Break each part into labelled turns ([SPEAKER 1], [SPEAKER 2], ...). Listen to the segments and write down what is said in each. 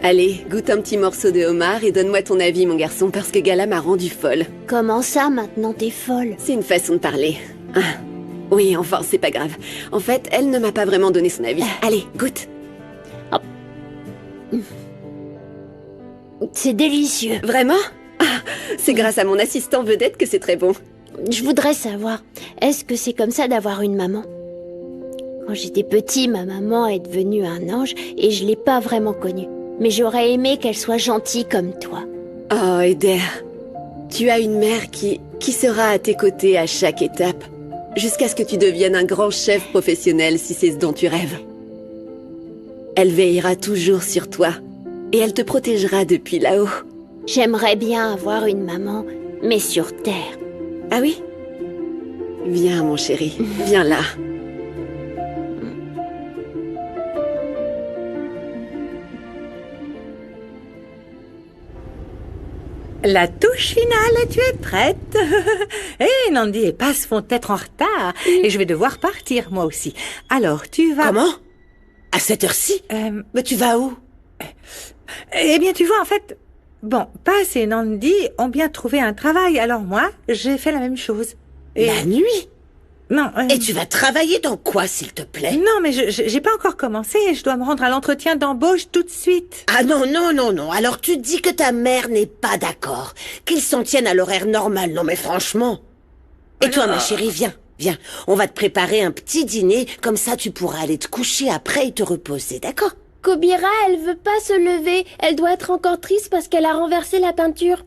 [SPEAKER 1] Allez, goûte un petit morceau de homard et donne-moi ton avis, mon garçon, parce que Gala m'a rendue folle.
[SPEAKER 2] Comment ça, maintenant t'es folle?
[SPEAKER 1] C'est une façon de parler. Ah. Oui, enfin, c'est pas grave. En fait, elle ne m'a pas vraiment donné son avis. Allez, goûte.
[SPEAKER 2] C'est délicieux.
[SPEAKER 1] Vraiment? Ah, c'est grâce à mon assistant vedette que c'est très bon.
[SPEAKER 2] Je voudrais savoir, est-ce que c'est comme ça d'avoir une maman? Quand j'étais petit, ma maman est devenue un ange et je l'ai pas vraiment connue. Mais j'aurais aimé qu'elle soit gentille comme toi.
[SPEAKER 1] Oh, Eder, tu as une mère qui sera à tes côtés à chaque étape, jusqu'à ce que tu deviennes un grand chef professionnel si c'est ce dont tu rêves. Elle veillera toujours sur toi, et elle te protégera depuis là-haut.
[SPEAKER 2] J'aimerais bien avoir une maman, mais sur Terre.
[SPEAKER 1] Ah oui? Viens, mon chéri, viens là.
[SPEAKER 3] La touche finale, tu es prête? Eh, Nandi et Paz vont être en retard. Et je vais devoir partir, moi aussi. Alors, tu vas...
[SPEAKER 4] Comment? À cette heure-ci? Mais tu vas où?
[SPEAKER 3] Eh bien, tu vois, en fait... Bon, Paz et Nandi ont bien trouvé un travail. Alors moi, j'ai fait la même chose. Et...
[SPEAKER 4] La nuit?
[SPEAKER 3] Non.
[SPEAKER 4] Et tu vas travailler dans quoi, s'il te plaît?
[SPEAKER 3] Non, mais j'ai pas encore commencé. Je dois me rendre à l'entretien d'embauche tout de suite.
[SPEAKER 4] Ah non, non, non, non. Alors tu dis que ta mère n'est pas d'accord. Qu'ils s'en tiennent à l'horaire normal. Non mais franchement. Et toi, ma chérie, viens, viens. On va te préparer un petit dîner. Comme ça, tu pourras aller te coucher après et te reposer, d'accord?
[SPEAKER 2] Kobira, elle veut pas se lever. Elle doit être encore triste parce qu'elle a renversé la peinture.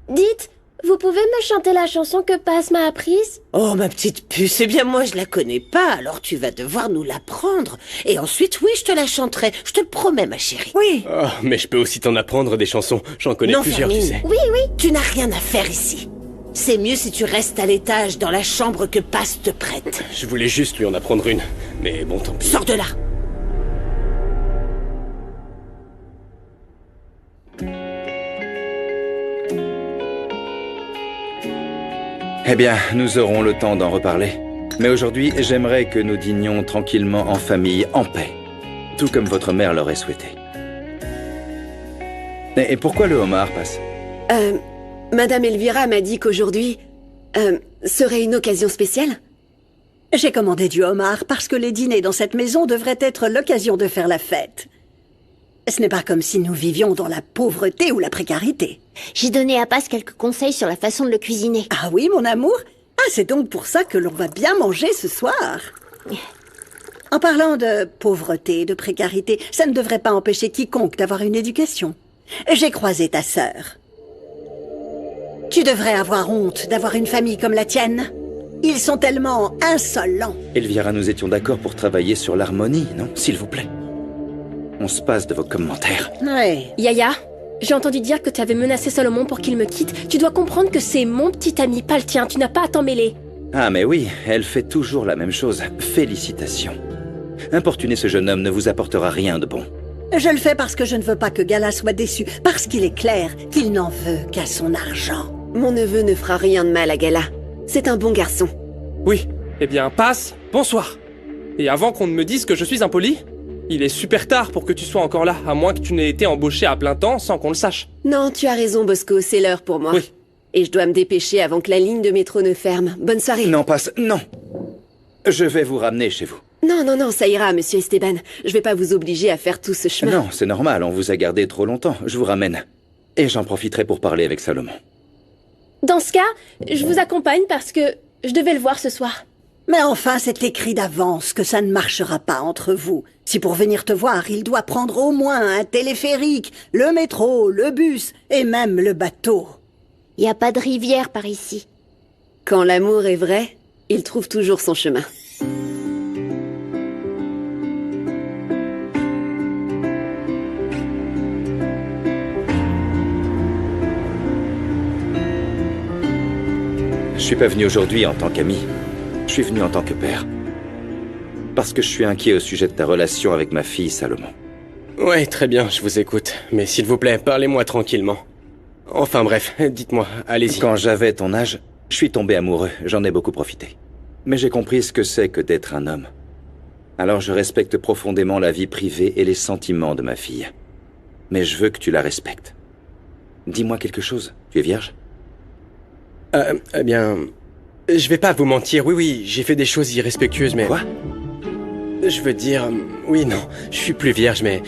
[SPEAKER 2] Dites, vous pouvez me chanter la chanson que Paz m'a apprise?
[SPEAKER 4] Oh, ma petite puce, eh bien moi je la connais pas, alors tu vas devoir nous l'apprendre. Et ensuite, oui, je te la chanterai. Je te le promets, ma chérie.
[SPEAKER 3] Oui.
[SPEAKER 5] Oh, mais je peux aussi t'en apprendre des chansons. J'en connais
[SPEAKER 4] Non,
[SPEAKER 5] plusieurs, tu
[SPEAKER 4] Fermine.
[SPEAKER 5] sais.
[SPEAKER 4] Oui, oui. Tu n'as rien à faire ici. C'est mieux si tu restes à l'étage dans la chambre que Paz te prête.
[SPEAKER 5] Je voulais juste lui en apprendre une. Mais bon, tant pis.
[SPEAKER 4] Sors de là.
[SPEAKER 6] Eh bien, nous aurons le temps d'en reparler. Mais aujourd'hui, j'aimerais que nous dînions tranquillement en famille, en paix. Tout comme votre mère l'aurait souhaité. Et pourquoi le homard passe?
[SPEAKER 1] Madame Elvira m'a dit qu'aujourd'hui serait une occasion spéciale.
[SPEAKER 7] J'ai commandé du homard parce que les dîners dans cette maison devraient être l'occasion de faire la fête. Ce n'est pas comme si nous vivions dans la pauvreté ou la précarité.
[SPEAKER 2] J'ai donné à Paz quelques conseils sur la façon de le cuisiner.
[SPEAKER 7] Ah oui, mon amour? Ah, c'est donc pour ça que l'on va bien manger ce soir. En parlant de pauvreté et de précarité, ça ne devrait pas empêcher quiconque d'avoir une éducation. J'ai croisé ta sœur. Tu devrais avoir honte d'avoir une famille comme la tienne. Ils sont tellement insolents.
[SPEAKER 6] Elvira, nous étions d'accord pour travailler sur l'harmonie, non? S'il vous plaît. On se passe de vos commentaires.
[SPEAKER 7] Oui.
[SPEAKER 8] Yaya, j'ai entendu dire que tu avais menacé Salomon pour qu'il me quitte. Tu dois comprendre que c'est mon petit ami, pas le tien. Tu n'as pas à t'en mêler.
[SPEAKER 6] Ah mais oui, elle fait toujours la même chose. Félicitations. Importuner ce jeune homme ne vous apportera rien de bon.
[SPEAKER 7] Je le fais parce que je ne veux pas que Gala soit déçu. Parce qu'il est clair qu'il n'en veut qu'à son argent.
[SPEAKER 1] Mon neveu ne fera rien de mal à Gala. C'est un bon garçon.
[SPEAKER 9] Oui, eh bien, passe, bonsoir. Et avant qu'on ne me dise que je suis impoli, il est super tard pour que tu sois encore là, à moins que tu n'aies été embauché à plein temps sans qu'on le sache.
[SPEAKER 1] Non, tu as raison, Bosco, c'est l'heure pour moi.
[SPEAKER 9] Oui.
[SPEAKER 1] Et je dois me dépêcher avant que la ligne de métro ne ferme. Bonne soirée.
[SPEAKER 6] Non, passe, non. Je vais vous ramener chez vous.
[SPEAKER 1] Non, non, non, ça ira, monsieur Esteban. Je vais pas vous obliger à faire tout ce chemin.
[SPEAKER 6] Non, c'est normal, on vous a gardé trop longtemps. Je vous ramène. Et j'en profiterai pour parler avec Salomon.
[SPEAKER 8] Dans ce cas, je vous accompagne parce que je devais le voir ce soir.
[SPEAKER 7] Mais enfin, c'est écrit d'avance que ça ne marchera pas entre vous. Si pour venir te voir, il doit prendre au moins un téléphérique, le métro, le bus et même le bateau.
[SPEAKER 2] Il n'y a pas de rivière par ici.
[SPEAKER 1] Quand l'amour est vrai, il trouve toujours son chemin.
[SPEAKER 6] Je suis pas venu aujourd'hui en tant qu'ami. Je suis venu en tant que père. Parce que je suis inquiet au sujet de ta relation avec ma fille, Salomon.
[SPEAKER 5] Ouais, très bien, je vous écoute. Mais s'il vous plaît, parlez-moi tranquillement. Enfin bref, dites-moi, allez-y.
[SPEAKER 6] Quand j'avais ton âge, je suis tombé amoureux, j'en ai beaucoup profité. Mais j'ai compris ce que c'est que d'être un homme. Alors je respecte profondément la vie privée et les sentiments de ma fille. mais je veux que tu la respectes. Dis-moi quelque chose, tu es vierge?
[SPEAKER 5] Eh bien... Je vais pas vous mentir, oui, j'ai fait des choses irrespectueuses, mais...
[SPEAKER 6] Quoi?
[SPEAKER 5] Je veux dire... Oui, non, je suis plus vierge, mais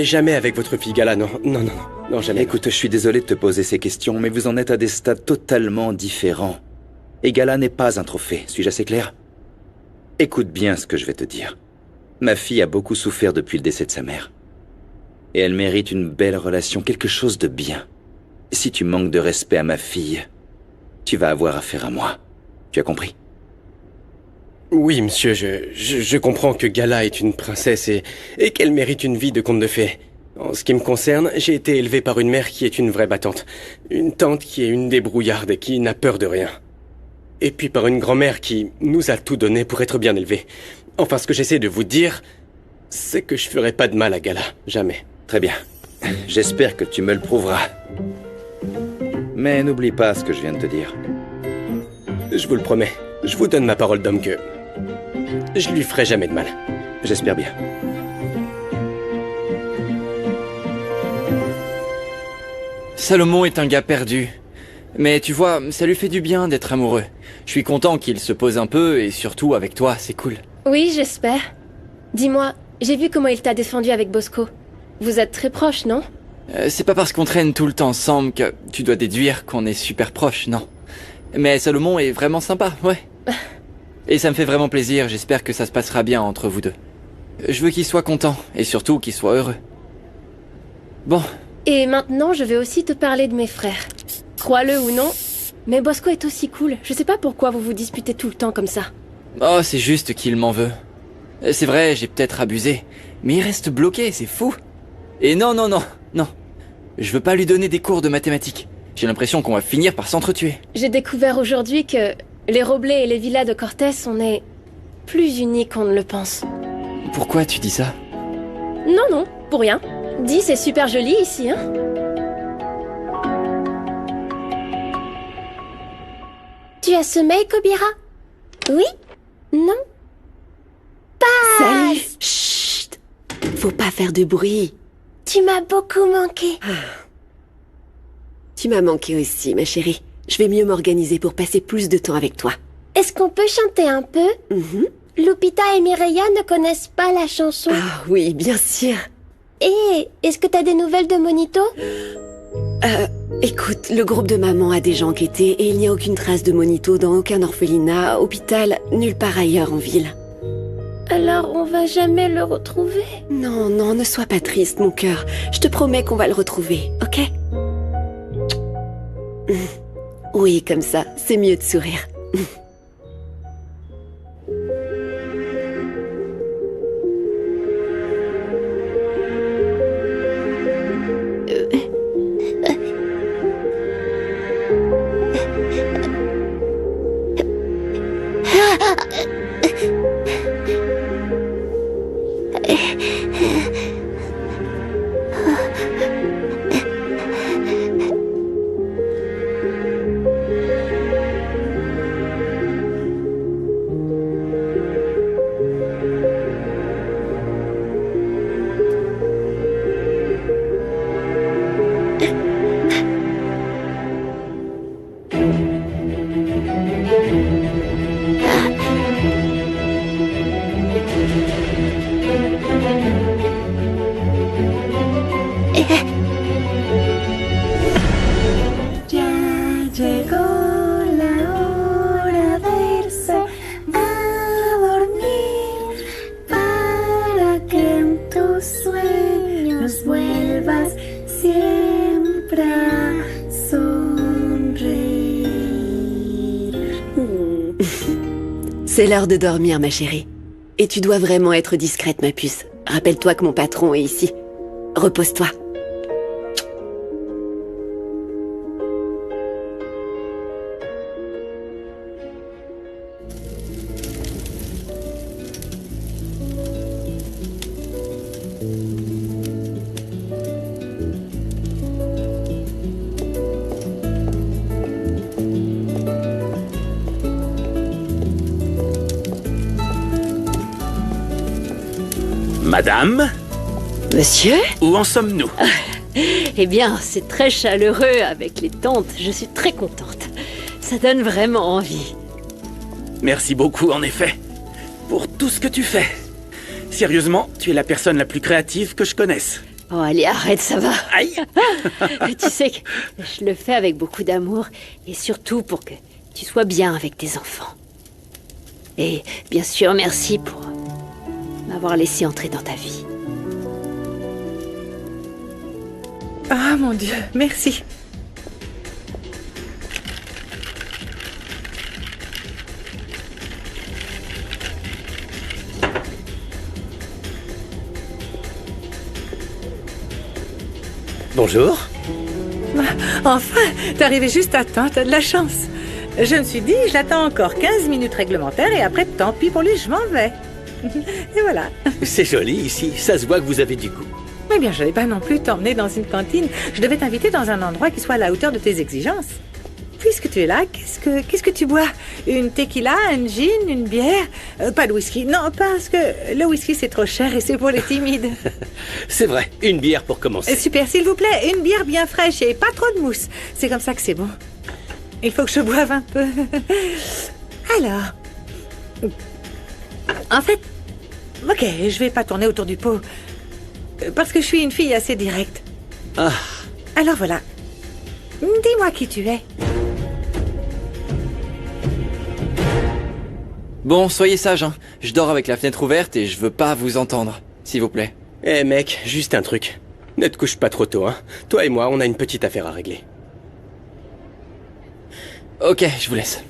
[SPEAKER 5] jamais avec votre fille Gala, non, jamais.
[SPEAKER 6] Écoute, je suis désolé de te poser ces questions, mais vous en êtes à des stades totalement différents. Et Gala n'est pas un trophée, suis-je assez clair? Écoute bien ce que je vais te dire. Ma fille a beaucoup souffert depuis le décès de sa mère. Et elle mérite une belle relation, quelque chose de bien. Si tu manques de respect à ma fille, tu vas avoir affaire à moi. Tu as compris?
[SPEAKER 5] Oui, monsieur, je comprends que Gala est une princesse et qu'elle mérite une vie de conte de fées. En ce qui me concerne, j'ai été élevé par une mère qui est une vraie battante. Une tante qui est une débrouillarde et qui n'a peur de rien. Et puis par une grand-mère qui nous a tout donné pour être bien élevés. Enfin, ce que j'essaie de vous dire, c'est que je ferai pas de mal à Gala. Jamais.
[SPEAKER 6] Très bien. J'espère que tu me le prouveras. Mais n'oublie pas ce que je viens de te dire.
[SPEAKER 5] Je vous le promets. Je vous donne ma parole d'homme que... je lui ferai jamais de mal.
[SPEAKER 6] J'espère bien.
[SPEAKER 10] Salomon est un gars perdu. Mais tu vois, ça lui fait du bien d'être amoureux. Je suis content qu'il se pose un peu, et surtout avec toi, c'est cool.
[SPEAKER 8] Oui, j'espère. Dis-moi, j'ai vu comment il t'a défendu avec Bosco. Vous êtes très proches, non?
[SPEAKER 10] C'est pas parce qu'on traîne tout le temps ensemble que tu dois déduire qu'on est super proches, non. Mais Salomon est vraiment sympa, ouais. Et ça me fait vraiment plaisir, j'espère que ça se passera bien entre vous deux. Je veux qu'il soit content, et surtout qu'il soit heureux. Bon.
[SPEAKER 8] Et maintenant, je vais aussi te parler de mes frères. Crois-le ou non, mais Bosco est aussi cool. Je sais pas pourquoi vous vous disputez tout le temps comme ça.
[SPEAKER 10] Oh, c'est juste qu'il m'en veut. C'est vrai, j'ai peut-être abusé, mais il reste bloqué, c'est fou. Et non. Je veux pas lui donner des cours de mathématiques. J'ai l'impression qu'on va finir par s'entretuer.
[SPEAKER 8] J'ai découvert aujourd'hui que les Roblé et les villas de Cortés, on est plus unis qu'on ne le pense.
[SPEAKER 10] Pourquoi tu dis ça?
[SPEAKER 8] Non, pour rien. Dis, c'est super joli ici, hein? Tu as sommeil, Kobira? Oui? Non?
[SPEAKER 1] Salut! Chut! Faut pas faire de bruit.
[SPEAKER 2] Tu m'as beaucoup manqué.
[SPEAKER 1] Tu m'as manqué aussi, ma chérie. Je vais mieux m'organiser pour passer plus de temps avec toi.
[SPEAKER 2] Est-ce qu'on peut chanter un peu? Lupita et Mireia ne connaissent pas la chanson.
[SPEAKER 1] Ah oui, bien sûr.
[SPEAKER 2] Et est-ce que t'as des nouvelles de Monito?
[SPEAKER 1] Écoute, le groupe de maman a déjà enquêté et il n'y a aucune trace de Monito dans aucun orphelinat, hôpital, nulle part ailleurs en ville.
[SPEAKER 2] Alors on va jamais le retrouver?
[SPEAKER 1] Non, ne sois pas triste, mon cœur. Je te promets qu'on va le retrouver, ok? Oui, comme ça, c'est mieux de sourire. C'est l'heure de dormir, ma chérie. Et tu dois vraiment être discrète, ma puce. Rappelle-toi que mon patron est ici. Repose-toi.
[SPEAKER 11] Madame?
[SPEAKER 1] Monsieur?
[SPEAKER 11] Où en sommes-nous? Eh bien, c'est très chaleureux avec les tantes. Je suis très contente. Ça donne vraiment envie.
[SPEAKER 12] Merci beaucoup, en effet, pour tout ce que tu fais. Sérieusement, tu es la personne la plus créative que je connaisse.
[SPEAKER 11] Oh, allez, arrête, ça va.
[SPEAKER 12] Aïe.
[SPEAKER 11] Tu sais que je le fais avec beaucoup d'amour et surtout pour que tu sois bien avec tes enfants. Et bien sûr, merci pour m'avoir laissé entrer dans ta vie.
[SPEAKER 3] Ah, mon Dieu, merci.
[SPEAKER 12] Bonjour.
[SPEAKER 3] Enfin, t'es arrivé juste à temps, t'as de la chance. Je me suis dit, j'attends encore 15 minutes réglementaires et après, tant pis pour lui, je m'en vais. Et voilà.
[SPEAKER 12] C'est joli ici, ça se voit que vous avez du goût.
[SPEAKER 3] Mais bien, je n'allais pas non plus t'emmener dans une cantine. Je devais t'inviter dans un endroit qui soit à la hauteur de tes exigences. Puisque tu es là, qu'est-ce que tu bois? Une tequila, un gin, une bière? Pas de whisky. Non, parce que le whisky, c'est trop cher et c'est pour les timides.
[SPEAKER 12] C'est vrai, une bière pour commencer.
[SPEAKER 3] Super, s'il vous plaît, une bière bien fraîche et pas trop de mousse. C'est comme ça que c'est bon. Il faut que je boive un peu. Alors... En fait... Ok, je vais pas tourner autour du pot. Parce que je suis une fille assez directe.
[SPEAKER 12] Ah.
[SPEAKER 3] Alors voilà. Dis-moi qui tu es.
[SPEAKER 10] Bon, soyez sage, hein. Je dors avec la fenêtre ouverte et je veux pas vous entendre, s'il vous plaît.
[SPEAKER 5] Eh mec, juste un truc. Ne te couche pas trop tôt, hein. Toi et moi, on a une petite affaire à régler.
[SPEAKER 10] Ok, je vous laisse.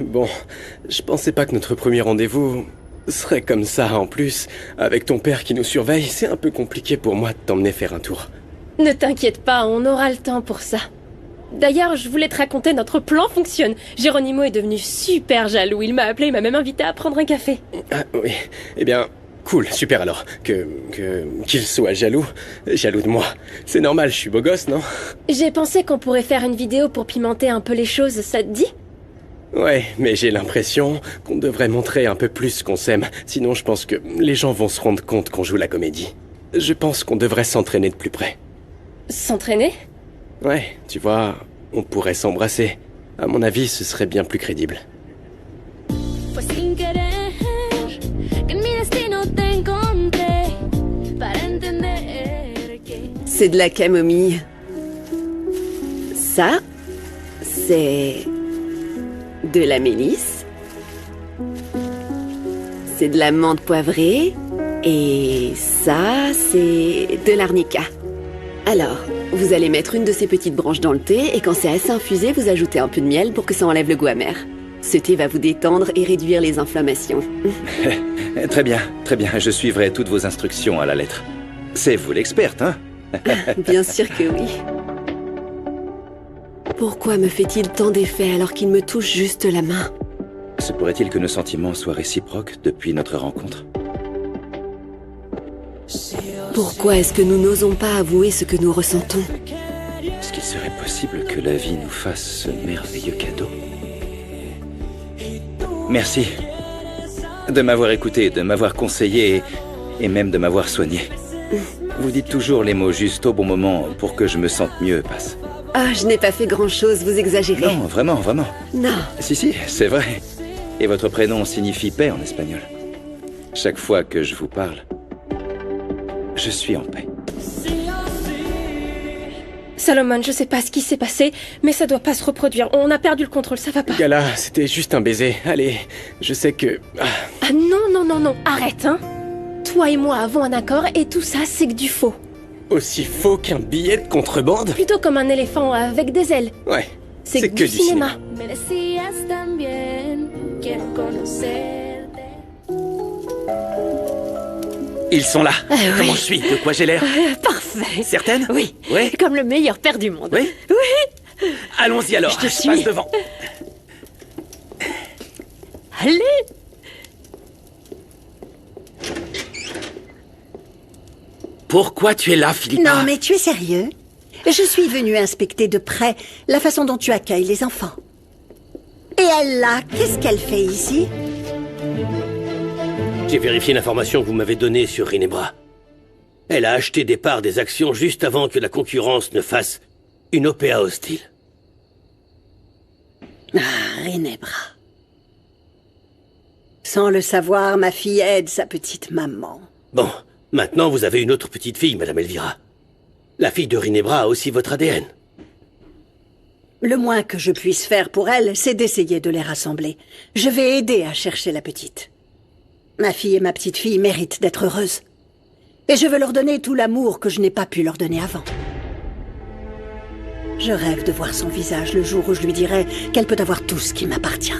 [SPEAKER 5] Bon, je pensais pas que notre premier rendez-vous serait comme ça en plus. Avec ton père qui nous surveille, c'est un peu compliqué pour moi de t'emmener faire un tour.
[SPEAKER 8] Ne t'inquiète pas, on aura le temps pour ça. D'ailleurs, je voulais te raconter, notre plan fonctionne. Geronimo est devenu super jaloux. Il m'a appelé, il m'a même invité à prendre un café.
[SPEAKER 5] Ah oui, eh bien, cool, super alors. Qu'il soit jaloux de moi. C'est normal, je suis beau gosse, non?
[SPEAKER 8] J'ai pensé qu'on pourrait faire une vidéo pour pimenter un peu les choses, ça te dit?
[SPEAKER 5] Ouais, mais j'ai l'impression qu'on devrait montrer un peu plus qu'on s'aime. Sinon, je pense que les gens vont se rendre compte qu'on joue la comédie. Je pense qu'on devrait s'entraîner de plus près.
[SPEAKER 8] S'entraîner?
[SPEAKER 5] Ouais, tu vois, on pourrait s'embrasser. À mon avis, ce serait bien plus crédible.
[SPEAKER 1] C'est de la camomille. Ça, c'est de la mélisse. C'est de la menthe poivrée. Et ça, c'est de l'arnica. Alors, vous allez mettre une de ces petites branches dans le thé et quand c'est assez infusé, vous ajoutez un peu de miel pour que ça enlève le goût amer. Ce thé va vous détendre et réduire les inflammations.
[SPEAKER 6] Très bien, je suivrai toutes vos instructions à la lettre. C'est vous l'experte, hein?
[SPEAKER 1] Bien sûr que oui. Pourquoi me fait-il tant d'effets alors qu'il me touche juste la main?
[SPEAKER 6] Se pourrait-il que nos sentiments soient réciproques depuis notre rencontre?
[SPEAKER 1] Pourquoi est-ce que nous n'osons pas avouer ce que nous ressentons?
[SPEAKER 6] Est-ce qu'il serait possible que la vie nous fasse ce merveilleux cadeau? Merci de m'avoir écouté, de m'avoir conseillé et même de m'avoir soigné. Vous dites toujours les mots justes au bon moment pour que je me sente mieux, Passe.
[SPEAKER 1] Ah, je n'ai pas fait grand-chose, vous exagérez.
[SPEAKER 6] Non, vraiment.
[SPEAKER 1] Non.
[SPEAKER 6] Si, c'est vrai. Et votre prénom signifie paix en espagnol. Chaque fois que je vous parle, je suis en paix.
[SPEAKER 8] Salomon, je sais pas ce qui s'est passé, mais ça doit pas se reproduire. On a perdu le contrôle, ça va pas.
[SPEAKER 5] Gala, c'était juste un baiser. Allez, je sais que...
[SPEAKER 8] Ah non, arrête, hein. Toi et moi avons un accord et tout ça, c'est que du faux.
[SPEAKER 5] Aussi faux qu'un billet de contrebande?
[SPEAKER 8] Plutôt comme un éléphant avec des ailes.
[SPEAKER 5] Ouais,
[SPEAKER 8] c'est que du cinéma.
[SPEAKER 12] Ils sont là.
[SPEAKER 11] Oui.
[SPEAKER 12] Comment je suis? De quoi j'ai l'air?
[SPEAKER 11] Parfait.
[SPEAKER 12] Certaine?
[SPEAKER 11] Oui.
[SPEAKER 12] Ouais.
[SPEAKER 11] Comme le meilleur père du monde.
[SPEAKER 12] Oui?
[SPEAKER 11] Oui.
[SPEAKER 12] Allons-y alors.
[SPEAKER 11] Je te suis.
[SPEAKER 12] Passe devant.
[SPEAKER 11] Allez.
[SPEAKER 12] Pourquoi tu es là, Philippa?
[SPEAKER 7] Non, mais tu es sérieux? Je suis venue inspecter de près la façon dont tu accueilles les enfants. Et elle là, qu'est-ce qu'elle fait ici?
[SPEAKER 12] J'ai vérifié l'information que vous m'avez donnée sur Ginebra.
[SPEAKER 13] Elle a acheté des parts des actions juste avant que la concurrence ne fasse une OPA hostile.
[SPEAKER 7] Ah, Rinebra. Sans le savoir, ma fille aide sa petite maman.
[SPEAKER 13] Bon, maintenant vous avez une autre petite fille, Madame Elvira. La fille de Rinebra a aussi votre ADN.
[SPEAKER 7] Le moins que je puisse faire pour elle, c'est d'essayer de les rassembler. Je vais aider à chercher la petite. Ma fille et ma petite-fille méritent d'être heureuses. Et je veux leur donner tout l'amour que je n'ai pas pu leur donner avant. Je rêve de voir son visage le jour où je lui dirai qu'elle peut avoir tout ce qui m'appartient.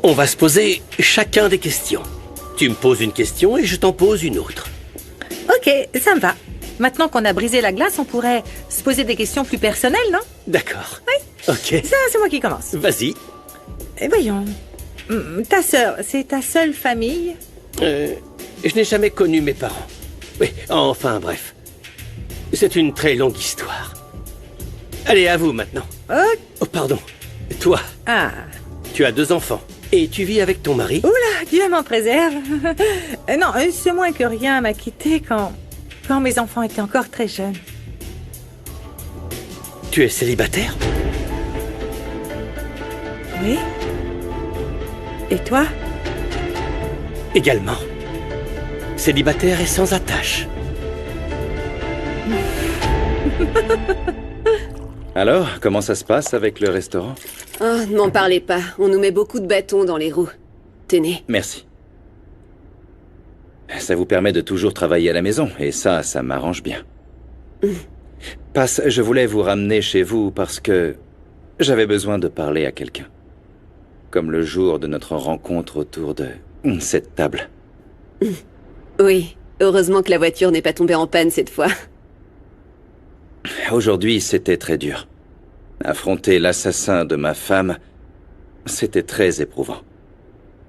[SPEAKER 13] On va se poser chacun des questions. Tu me poses une question et je t'en pose une autre.
[SPEAKER 3] Ok, ça me va. Maintenant qu'on a brisé la glace, on pourrait se poser des questions plus personnelles, non?
[SPEAKER 13] D'accord.
[SPEAKER 3] Oui.
[SPEAKER 13] Ok.
[SPEAKER 3] Ça, c'est moi qui commence.
[SPEAKER 13] Vas-y.
[SPEAKER 3] Et voyons. Ta sœur, c'est ta seule famille?
[SPEAKER 13] Je n'ai jamais connu mes parents. Oui, enfin bref. C'est une très longue histoire. Allez, à vous maintenant. Oh, pardon. Toi.
[SPEAKER 3] Ah.
[SPEAKER 13] Tu as 2 enfants. Et tu vis avec ton mari?
[SPEAKER 3] Oula, Dieu m'en préserve. Non, ce moins que rien m'a quitté quand mes enfants étaient encore très jeunes.
[SPEAKER 13] Tu es célibataire?
[SPEAKER 3] Oui. Et toi?
[SPEAKER 13] Également. Célibataire et sans attache.
[SPEAKER 6] Alors, comment ça se passe avec le restaurant?
[SPEAKER 1] Oh, ne m'en parlez pas. On nous met beaucoup de bâtons dans les roues. Tenez.
[SPEAKER 6] Merci. Ça vous permet de toujours travailler à la maison, et ça m'arrange bien. Passe, je voulais vous ramener chez vous parce que j'avais besoin de parler à quelqu'un. Comme le jour de notre rencontre autour de cette table.
[SPEAKER 1] Oui, heureusement que la voiture n'est pas tombée en panne cette fois.
[SPEAKER 6] Aujourd'hui, c'était très dur. Affronter l'assassin de ma femme, c'était très éprouvant.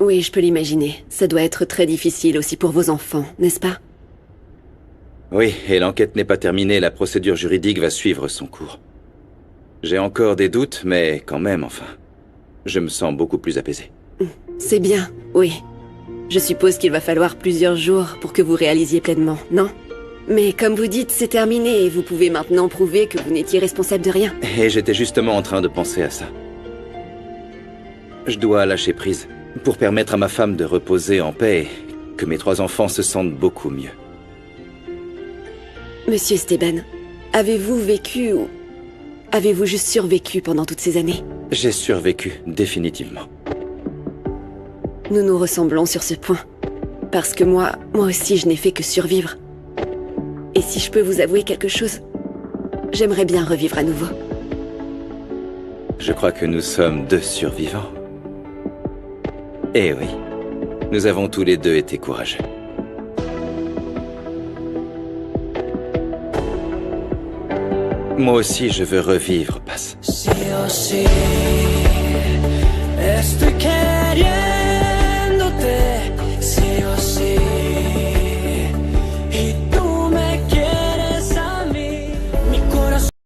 [SPEAKER 1] Oui, je peux l'imaginer. Ça doit être très difficile aussi pour vos enfants, n'est-ce pas?
[SPEAKER 6] Oui, et l'enquête n'est pas terminée, la procédure juridique va suivre son cours. J'ai encore des doutes, mais quand même, enfin, je me sens beaucoup plus apaisé.
[SPEAKER 1] C'est bien, oui. Je suppose qu'il va falloir plusieurs jours pour que vous réalisiez pleinement, non? Mais comme vous dites, c'est terminé et vous pouvez maintenant prouver que vous n'étiez responsable de rien.
[SPEAKER 6] Et j'étais justement en train de penser à ça. Je dois lâcher prise pour permettre à ma femme de reposer en paix et que mes 3 enfants se sentent beaucoup mieux.
[SPEAKER 1] Monsieur Esteban, avez-vous vécu ou avez-vous juste survécu pendant toutes ces années?
[SPEAKER 6] J'ai survécu, définitivement.
[SPEAKER 1] Nous nous ressemblons sur ce point. Parce que moi aussi, je n'ai fait que survivre. Et si je peux vous avouer quelque chose, j'aimerais bien revivre à nouveau.
[SPEAKER 6] Je crois que nous sommes 2 survivants. Eh oui, nous avons tous les 2 été courageux. Moi aussi, je veux revivre, Passe.
[SPEAKER 14] Sí o sí, estoy